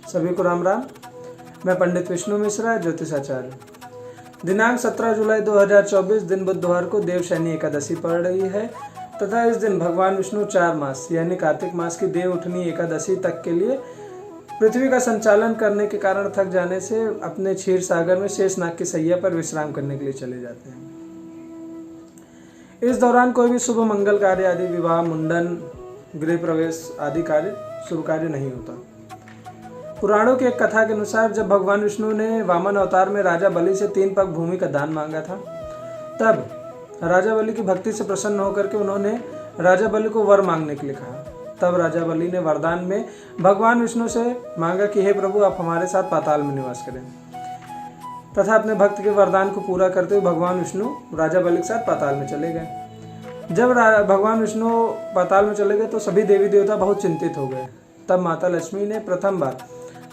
सभी को राम राम। मैं पंडित विष्णु मिश्रा, ज्योतिषाचार्य। दिनांक 17 जुलाई 2024 दिन बुधवार को देवशयनी एकादशी पड़ रही है तथा इस दिन भगवान विष्णु 4 मास यानी कार्तिक मास की देव उठनी एकादशी तक के लिए पृथ्वी का संचालन करने के कारण थक जाने से अपने क्षीर सागर में शेषनाग की सैया पर विश्राम करने के लिए चले जाते हैं। इस दौरान कोई भी शुभ मंगल कार्य आदि, विवाह, मुंडन, गृह प्रवेश आदि कार्य शुभ कार्य नहीं होता। पुराणों की एक कथा के अनुसार जब भगवान विष्णु ने वामन अवतार में राजा बलि से 3 पग भूमि का दान मांगा था, तब राजा बलि की भक्ति से प्रसन्न होकर के उन्होंने राजा बलि को वर मांगने के लिए कहा। तब राजा बलि ने वरदान में भगवान विष्णु से मांगा कि हे प्रभु, आप हमारे साथ पाताल में निवास करें, तथा अपने भक्त के वरदान को पूरा करते हुए भगवान विष्णु राजा बलि के साथ पाताल में चले गए। जब भगवान विष्णु पाताल में चले गए तो सभी देवी देवता बहुत चिंतित हो गए। तब माता लक्ष्मी ने प्रथम बार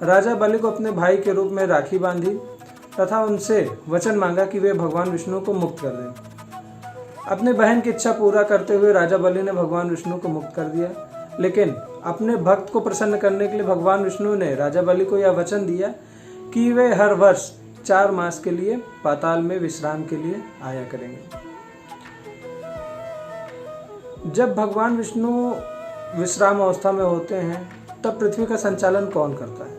राजा बलि को अपने भाई के रूप में राखी बांधी तथा उनसे वचन मांगा कि वे भगवान विष्णु को मुक्त कर दें। अपने बहन की इच्छा पूरा करते हुए राजा बलि ने भगवान विष्णु को मुक्त कर दिया, लेकिन अपने भक्त को प्रसन्न करने के लिए भगवान विष्णु ने राजा बलि को यह वचन दिया कि वे हर वर्ष 4 मास के लिए पाताल में विश्राम के लिए आया करेंगे। जब भगवान विष्णु विश्राम अवस्था में होते हैं तब पृथ्वी का संचालन कौन करता है?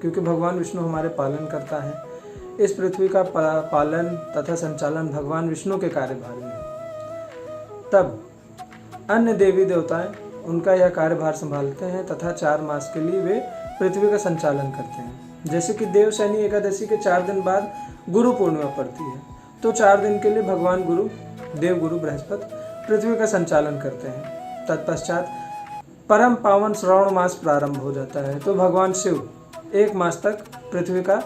क्योंकि भगवान विष्णु हमारे पालन करता है, इस पृथ्वी का पालन तथा संचालन भगवान विष्णु के कार्यभार में है। तब अन्य देवी देवताएं उनका यह कार्यभार संभालते हैं तथा 4 मास के लिए वे पृथ्वी का संचालन करते हैं। जैसे कि देवशयनी एकादशी के 4 दिन बाद गुरु पूर्णिमा पड़ती है, तो 4 दिन के लिए भगवान गुरु, देवगुरु बृहस्पति पृथ्वी का संचालन करते हैं। तत्पश्चात परम पावन श्रावण मास प्रारंभ हो जाता है, तो भगवान शिव 1 मास तक पृथ्वी का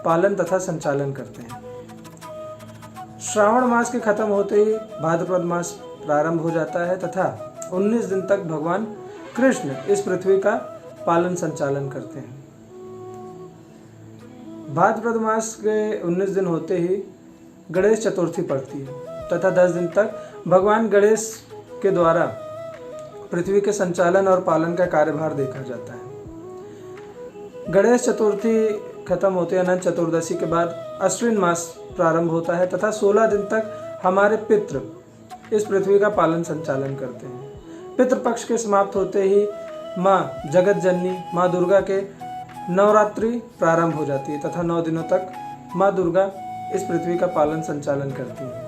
पालन तथा संचालन करते हैं। श्रावण मास के खत्म होते ही भाद्रपद मास प्रारंभ हो जाता है तथा 19 दिन तक भगवान कृष्ण इस पृथ्वी का पालन संचालन करते हैं। भाद्रपद मास के 19 दिन होते ही गणेश चतुर्थी पड़ती है तथा 10 दिन तक भगवान गणेश के द्वारा पृथ्वी के संचालन और पालन का कार्यभार देखा जाता है। गणेश चतुर्थी खत्म होते अनंत चतुर्दशी के बाद अश्विन मास प्रारंभ होता है तथा 16 दिन तक हमारे पितृ इस पृथ्वी का पालन संचालन करते हैं। पितृपक्ष के समाप्त होते ही माँ जगत जननी माँ दुर्गा के नवरात्रि प्रारंभ हो जाती है तथा 9 दिनों तक माँ दुर्गा इस पृथ्वी का पालन संचालन करती है।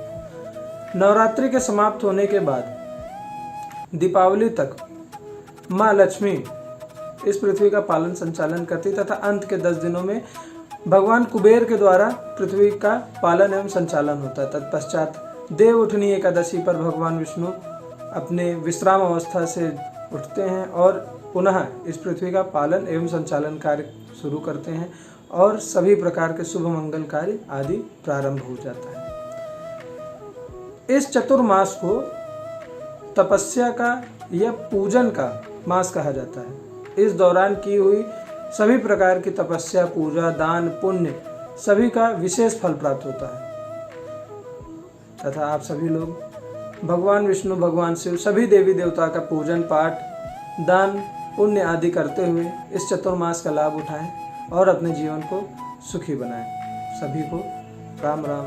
नवरात्रि के समाप्त होने के बाद दीपावली तक माँ लक्ष्मी इस पृथ्वी का पालन संचालन करती तथा अंत के 10 दिनों में भगवान कुबेर के द्वारा पृथ्वी का पालन एवं संचालन होता है। तत्पश्चात देव उठनी एकादशी पर भगवान विष्णु अपने विश्राम अवस्था से उठते हैं और पुनः इस पृथ्वी का पालन एवं संचालन कार्य शुरू करते हैं और सभी प्रकार के शुभ मंगल कार्य आदि प्रारंभ हो जाता है। इस चतुर्मास को तपस्या का या पूजन का मास कहा जाता है। इस दौरान की हुई सभी प्रकार की तपस्या, पूजा, दान, पुण्य सभी का विशेष फल प्राप्त होता है तथा आप सभी लोग भगवान विष्णु, भगवान शिव, सभी देवी देवता का पूजन, पाठ, दान, पुण्य आदि करते हुए इस चतुर्मास का लाभ उठाएं और अपने जीवन को सुखी बनाएं। सभी को राम राम।